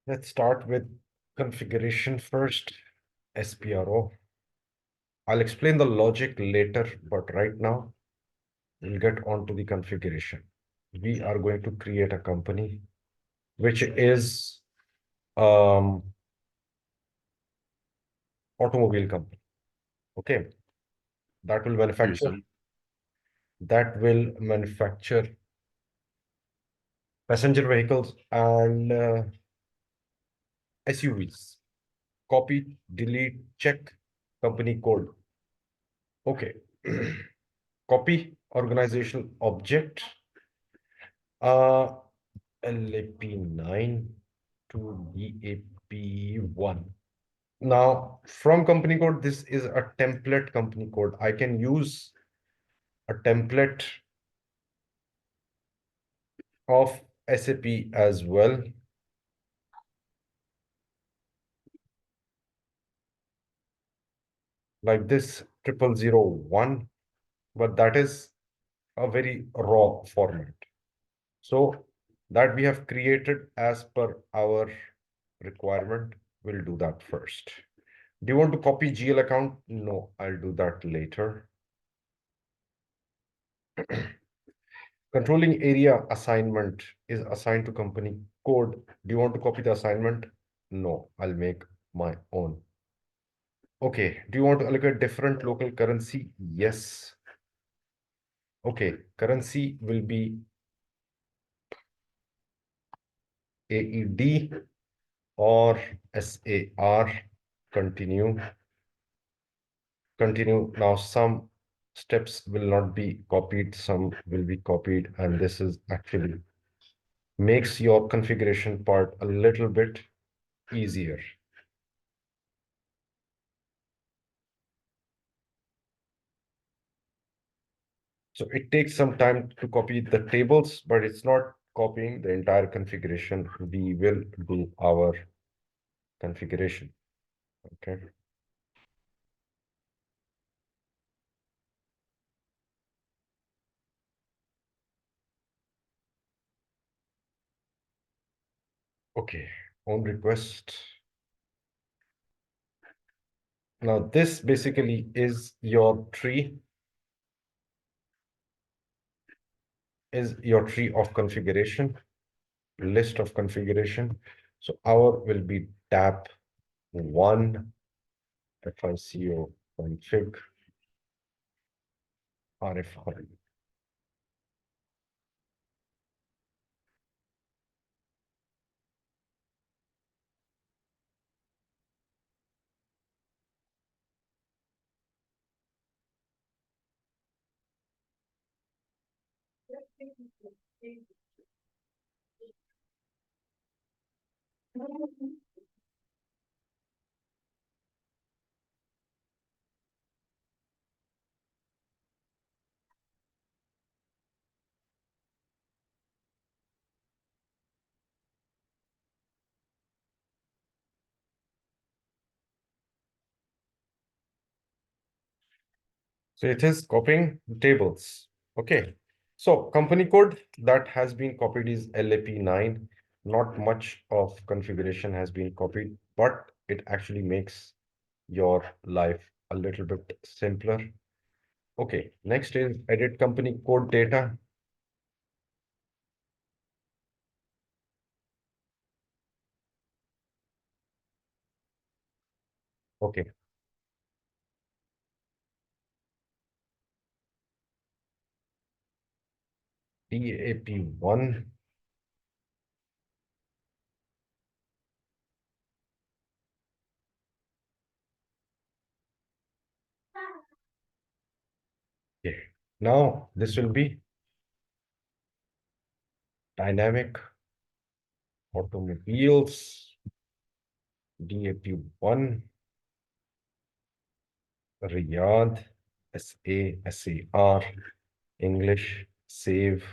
Let's start with configuration first, SPRO. I'll explain the logic later, but right now we'll get onto the configuration. We are going to create a company which is um automobile company. Okay, that will Yes, manufacture sir. that will manufacture passenger vehicles and SUVs. Copy, delete, check, company code. Okay. Copy organizational object, uh, LAP9 to BAP1. Now, from company code, this is a template company code. I can use a template of SAP as well, like this 0001, but that is a very raw format. So that we have created as per our requirement. We'll do that first. Do you want to copy GL account? No, I'll do that later. Controlling area assignment is assigned to company code. Do you want to copy the assignment? No, I'll make my own. Okay, do you want to allocate different local currency? Yes. Okay, currency will be AED or SAR. Continue. Continue. Now, some steps will not be copied, some will be copied, and this is actually makes your configuration part a little bit easier. So it takes some time to copy the tables, but it's not copying the entire configuration. We will do our configuration. Okay. Okay. On request. Now this basically is your tree, of configuration, list of configuration. So our will be tab 1 FICO config RFI. So it is copying tables. Okay. So company code that has been copied is LAP9. Not much of configuration has been copied, but it actually makes your life a little bit simpler. Okay. Next is edit company code data. Okay. DAP1. Okay. Now this will be dynamic automobiles. DAP1. Riyadh, SAR, English, save.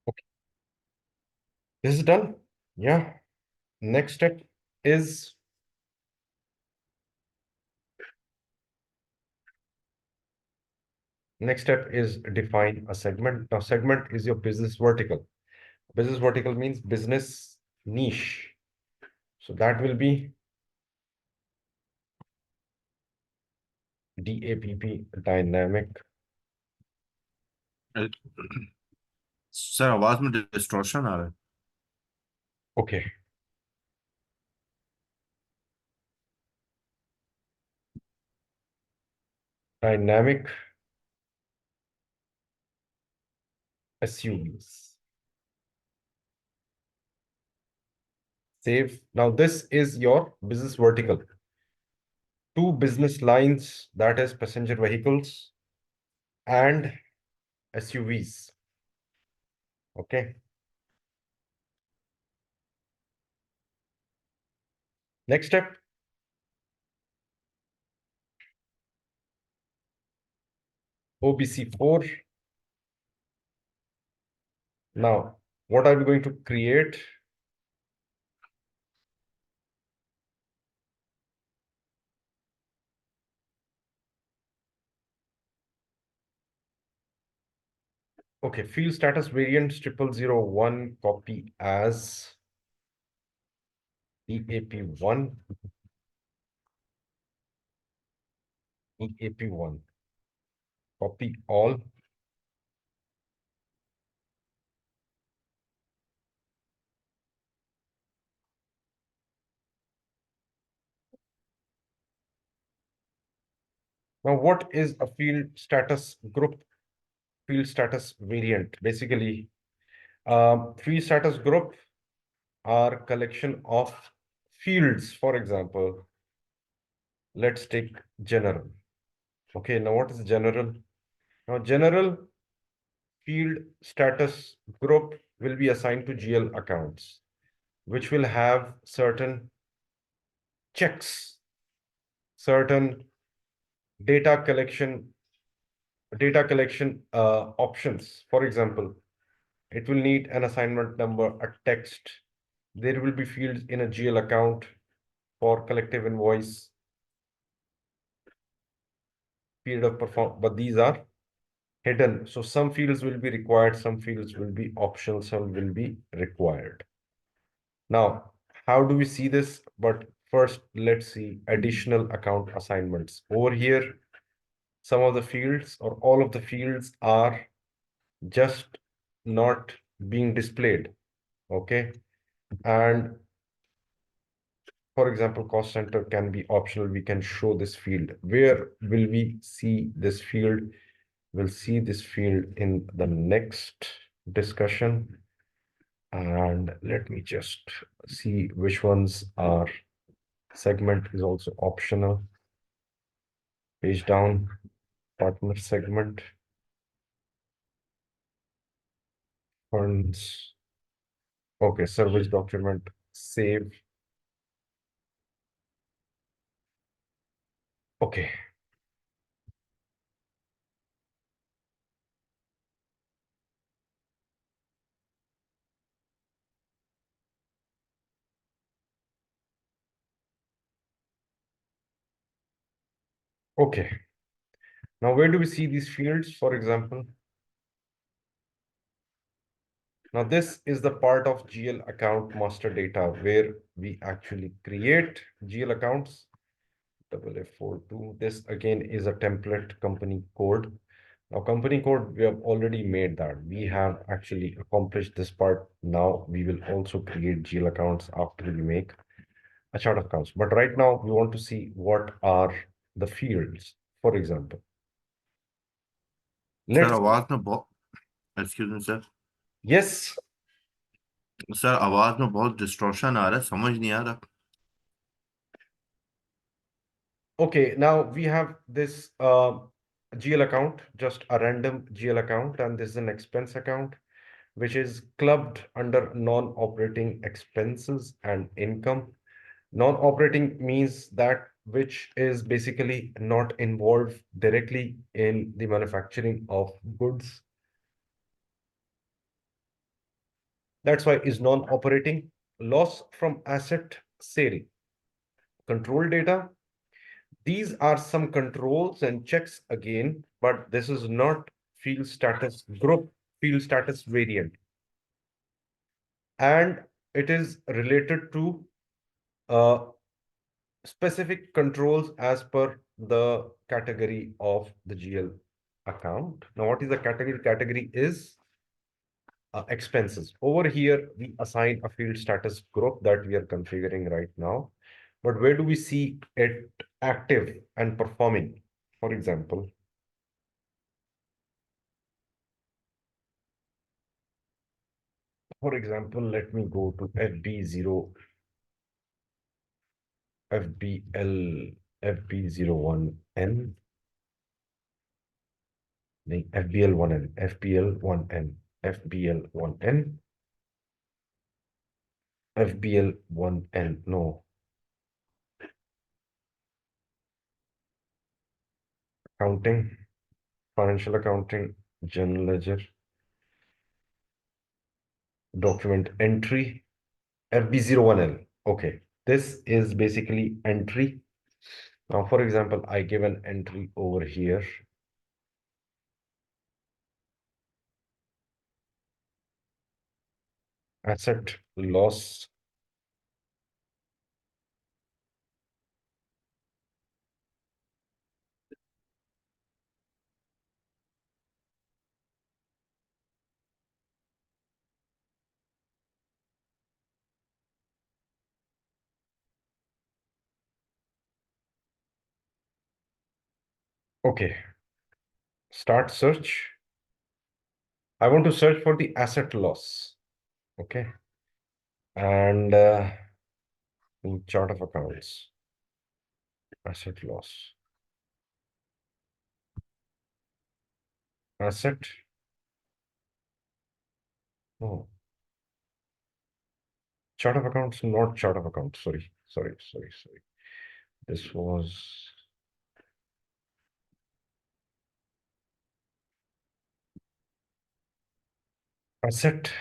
Okay, this is done. Yeah. Next step is Next step is define a segment. Now, segment is your business vertical. Business vertical means business niche. So that will be DAPP, dynamic. Sir आवाज में distortion आ रहा है. Okay. Dynamic SUVs. Save. Now, this is your business vertical. Two business lines, that is passenger vehicles and SUVs. Okay. Next step. OBC4. Now, what are we going to create? Okay, field status variant 0001 copy as EAP1. EAP1. Copy all. Now, what is a field status group? Field status variant. Basically, field status group are collection of fields. For example, let's take general. Okay, now what is general? Now, general field status group will be assigned to GL accounts, which will have certain checks, certain data collection options. For example, it will need an assignment number, a text. There will be fields in a GL account for collective invoice, period of perform, but these are hidden. So some fields will be required, some fields will be optional, some will be required. Now, how do we see this? But first, let's see additional account assignments. Over here, some of the fields or all of the fields are just not being displayed. Okay. And for example, cost center can be optional. We can show this field. Where will we see this field? We'll see this field in the next discussion. And let me just see which ones are. Segment is also optional. Page down, partner segment, funds. Okay, service document, save. Okay. Okay. Now, where do we see these fields, for example? Now, this is the part of GL account master data where we actually create GL accounts. F42. This again is a template company code. Now, company code, we have already made that. We have actually accomplished this part. Now, we will also create GL accounts after we make a chart of accounts. But right now, we want to see what are the fields, for example. Sir Let's, आवाज में बहुत excuse me sir. yes. Sir आवाज में बहुत distortion आ रहा है, समझ नहीं आ रहा. Okay, now we have this GL account, just a random GL account, and this is an expense account, which is clubbed under non-operating expenses and income. Non-operating means that which is basically not involved directly in the manufacturing of goods. That's why is non-operating. Loss from asset sale. Control data. These are some controls and checks again but this is not field status group, field status variant. And it is related to uh, specific controls as per the category of the GL account. Now, what is the category? Category is expenses. Over here, we assign a field status group that we are configuring right now. But where do we see it active and performing? For example, let me go to FB0, FBL, FB01N, FBL1N, FBL1N, FBL1N, FBL1N, no, accounting, financial accounting, general ledger, document entry, FB01L. Okay, this is basically entry. Now, for example, I give an entry over here. Asset loss. Okay, start search. I want to search for the asset loss. Okay, and in chart of accounts, asset loss, asset. No, chart of accounts, not chart of accounts. Sorry. This was asset.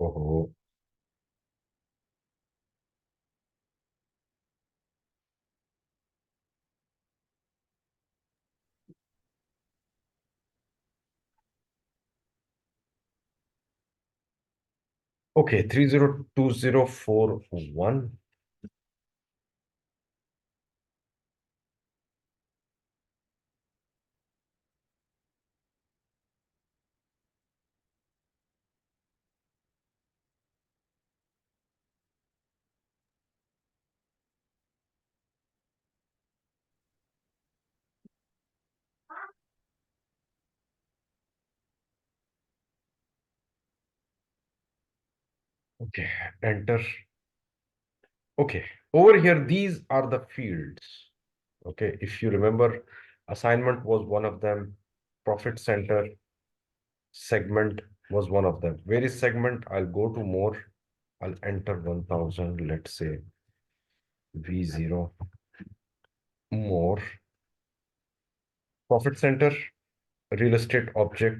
Oh, okay, 302041. Okay, enter. Okay, over here, these are the fields. Okay, if you remember, assignment was one of them, profit center segment was one of them. Where is segment? I'll go to more. I'll enter 1000, let's say V0, more. Profit center, real estate object.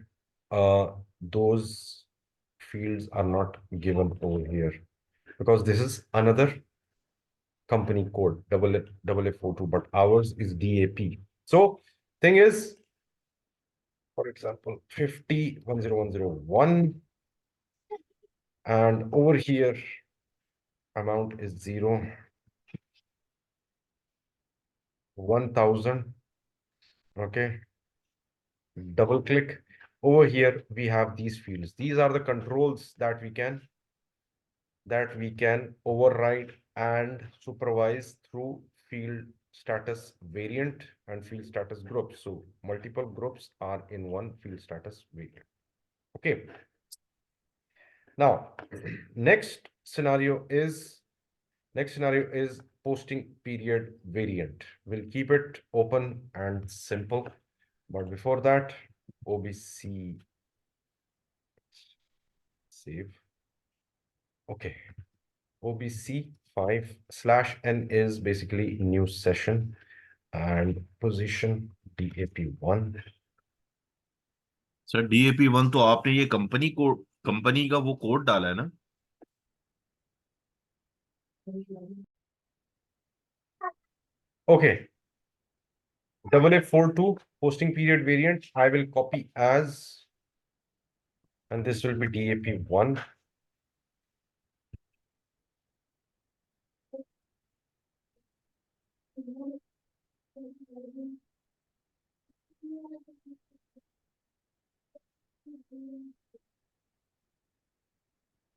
Those fields are not given over here. because this is another company code, double A 42, but ours is DAP. So thing is, for example, 50 10101, and over here amount is 1000. Okay, double click. Over here we have these fields. These are the controls that we can override and supervise through field status variant and field status groups. So multiple groups are in one field status variant. Okay. Now, next scenario is posting period variant. We'll keep it open and simple. But before that, OBC save. Okay. OBC 5/N is basically new session and position DAP1. Sir DAP1 तो आपने ये company का वो code डाला है ना? Okay. Double A42 posting period variant, I will copy as, and this will be DAP1.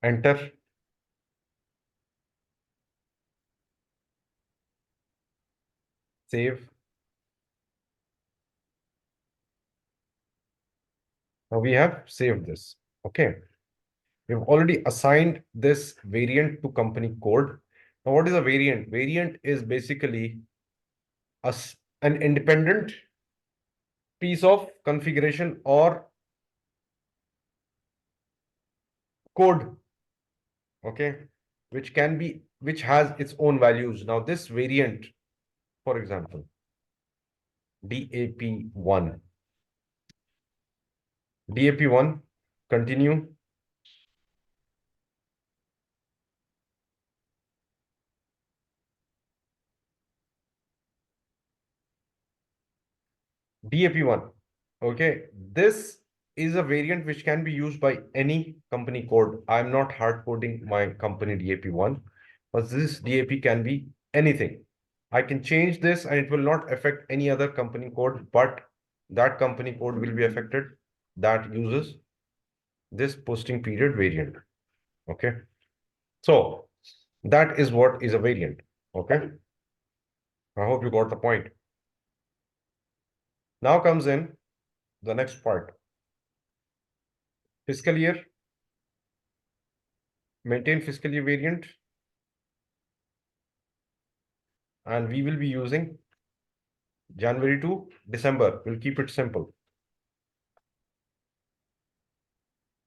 Enter, save. Now we have saved this. Okay. We've already assigned this variant to company code. Now, what is a variant? Variant is basically an independent piece of configuration or code, okay, which has its own values. Now, this variant, for example, DAP1, DAP1, continue. DAP1. Okay, this is a variant which can be used by any company code. I'm not hard coding my company DAP1, but this DAP can be anything. I can change this and it will not affect any other company code, but that company code will be affected that uses this posting period variant. Okay, so that is what is a variant. Okay, I hope you got the point. Now comes in the next part. Fiscal year, maintain fiscal year variant, and we will be using January to December. We'll keep it simple.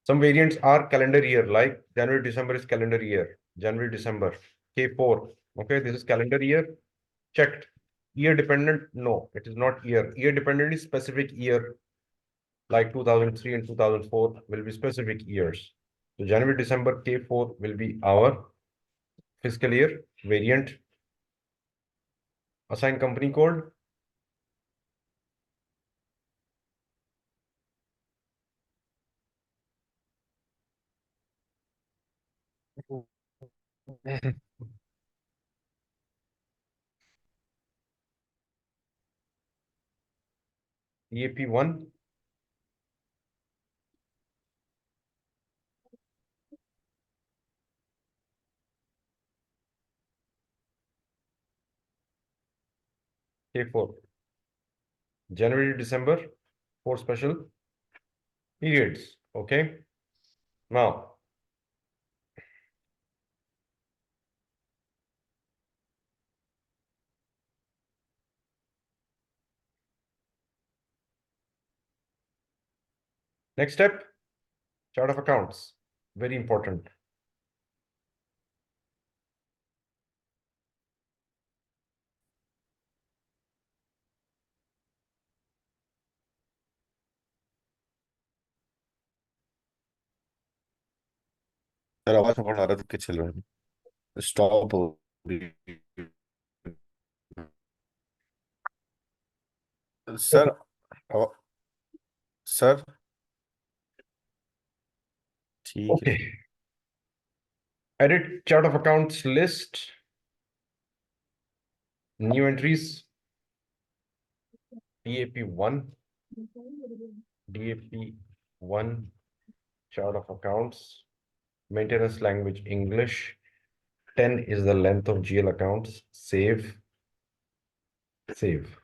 Some variants are calendar year, like January, December is calendar year. January, December, K4. Okay, this is calendar year. Checked. Year dependent? No, it is not year. Year dependent is specific year, like 2003 and 2004 will be specific years. So January, December, K4 will be our fiscal year variant. Assign company code. EAP1. K4. January, December, 4 special periods. Okay. Now, next step, chart of accounts. Very important. Sir आवाज में बहुत आ रहा था कि चल रहा है। Stop हो गई। सर, सर, ठीक है। Okay. Edit chart of accounts list. New entries. DAP1. DAP1 chart of accounts. Maintenance language English. 10 is the length of GL accounts. Save. Save.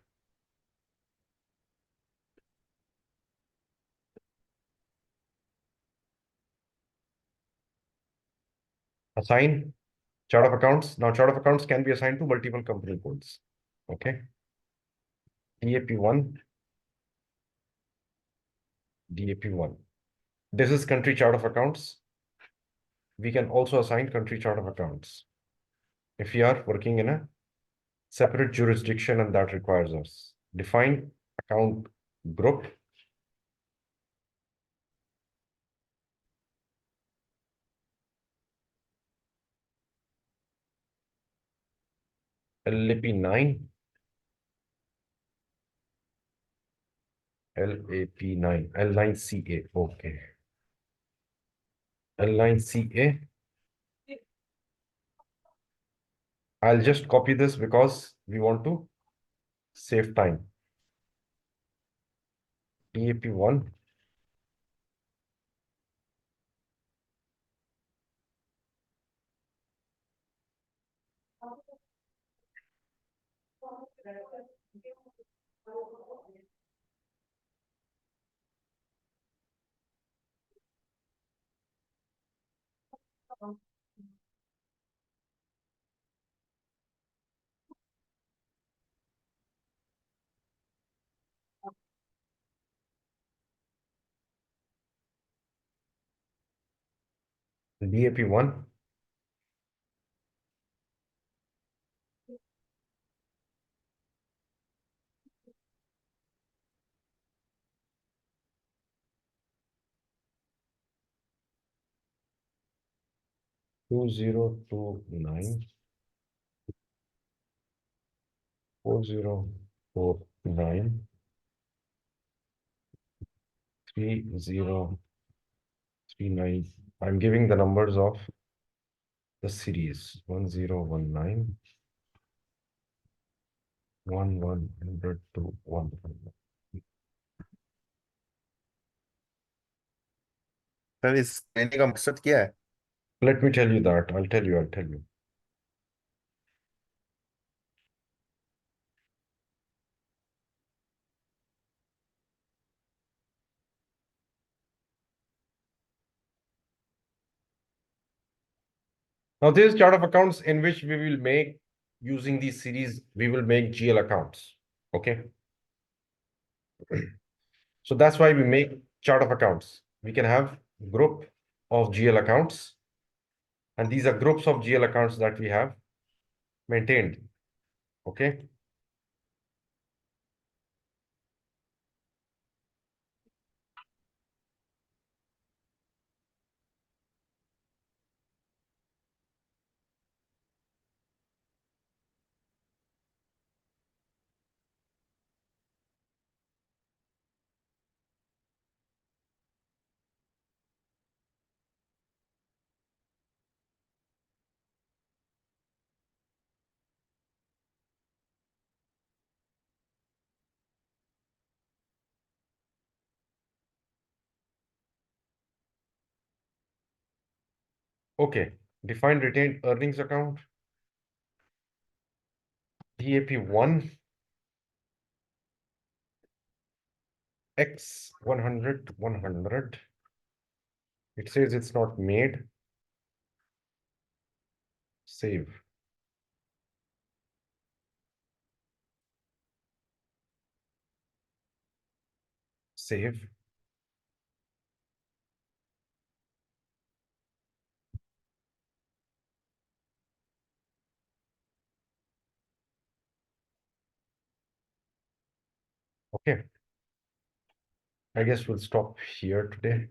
Assign chart of accounts. Now, chart of accounts can be assigned to multiple company codes. Okay. DAP1. DAP1. This is country chart of accounts. We can also assign country chart of accounts if we are working in a separate jurisdiction and that requires us. Define account group. LAP9. LAP9. L9CA. Okay. L9CA. I'll just copy this because we want to save time. DAP1. DAP1. 2029. 4049. 3039. I'm giving the numbers of the series. 1019. 1100 to 100. Sir, इस कहने का मकसद क्या है? Let me tell you that. I'll tell you. I'll tell you. Now, this is chart of accounts in which we will make, using these series, we will make GL accounts. Okay. So that's why we make chart of accounts. We can have group of GL accounts, and these are groups of GL accounts that we have maintained. Okay. Okay. Define retained earnings account. DAP1 X 100 100. It says it's not made. Save. Save. Okay. I guess we'll stop here today.